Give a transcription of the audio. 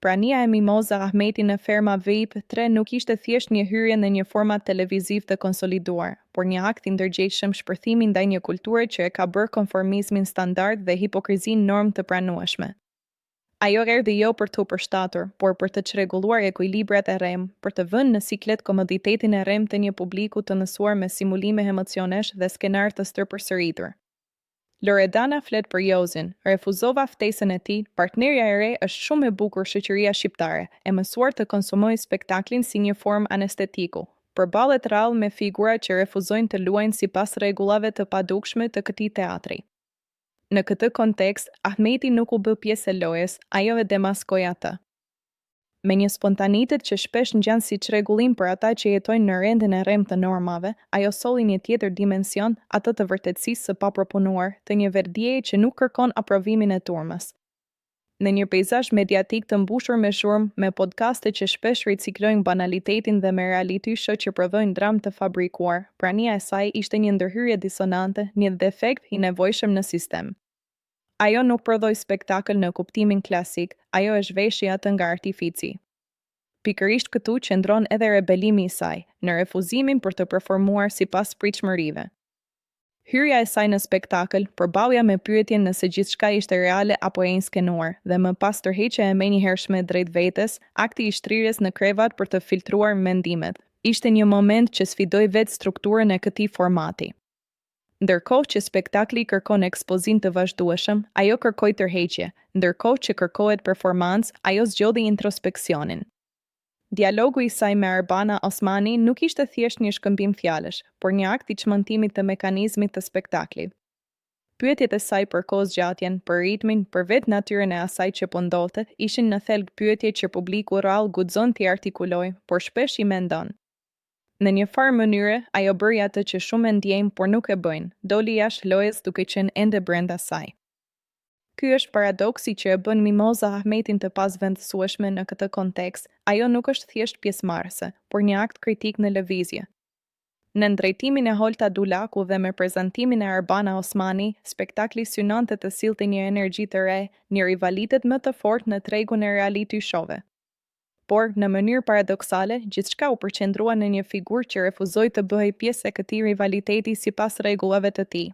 Prania e Mimoza Ahmeti në ferma VIP 3 nuk ishte thjesht një hyrje në një format televiziv të konsoliduar, por një akt i ndërgjegjshëm shpërthimi ndaj një kulture që e ka bërë konformizmin standard dhe hipokrizin norm të pranueshme. Ajo erdhi jo për të përshtatur, por për të çrregulluar ekuilibrat e rrem, për të vënë në siklet komoditetin e rrem të një publiku të mësuar me simulime emocionesh dhe skenar të stërpërsëritur. Loredana flet për Jozin, refuzova ftesën e tij, partnerja e re është shumë e bukur shoqëria shqiptare, e mësuar të konsumojë spektaklin si një formë anestetiku. Përballet rrallë me figura që refuzojnë të luajnë sipas rregullave të padukshme të këtij teatri. Në këtë kontekst, Ahmeti nuk u bë pjesë e lojës, ajo e demaskoi atë. Me një spontanitet që shpesh ngjan si çrregullim për ata që jetojnë në rendin e rrem të normave, ajo solli një tjetër dimension, atë të vërtetësisë së papropunuar, të një verdieje që nuk kërkon aprovimin e turmës. Në një peizazh mediatik të mbushur me shurmë, me podcaste që shpesh riciklojnë banalitetin dhe me reality show që prodhojnë dramë të fabrikuar, prania e saj ishte një ndërhyrje disonante, një defekt i nevojshëm në sistem. Ajo nuk prodhoi spektakël në kuptimin klasik, ajo është veshja atë nga artifici. Pikërisht këtu qëndron edhe rebelimi i saj, në refuzimin për të performuar sipas pritshmërive. Hyrja e saj në spektakël përballja me pyetjen nëse gjithçka ishte reale apo e inskenuar, dhe më pas tërheqja e menjëhershme drejt vetes, akti i shtrirjes në krevat për të filtruar mendimet. Ishte një moment që sfidoi vetë strukturën e këtij formati. Ndërkohë që spektakli kërkon ekspozim të vazhdueshëm, ajo kërkoi tërheqje, ndërkohë që kërkohet performancë, ajo zgjodhi introspeksionin. Dialogu i saj me Arbana Osmani nuk ishte thjesht një shkëmbim fjalësh, por një akt i çmentimit të mekanizmit të spektaklit. Pyetjet e saj për kohëzgjatjen, për ritmin, për vetë natyrën e asaj që po ndodhte, ishin në thelb pyetje që publiku rrallë guxon t'i artikulojë, por shpesh i mendon. Në një farë mënyre, ajo bëri atë që shumë e ndjejmë por nuk e bëjnë, doli jashtë lojës duke qenë ende brenda saj. Ky është paradoksi që e bën Mimoza Ahmetin të pasvendësueshme në këtë kontekst, ajo nuk është thjesht pjesëmarrëse, por një akt kritik në lëvizje. Në ndrejtimin e Holta Dulaku dhe me prezantimin e Arbana Osmani, spektakli synonte të sillte një energji të re, një rivalitet më të fortë në tregun e reality show-ve. Por, në mënyrë paradoksale, gjithçka u përqendrua në një figurë që refuzoi të bëhej pjesë e këtij rivaliteti sipas rregullave të tij.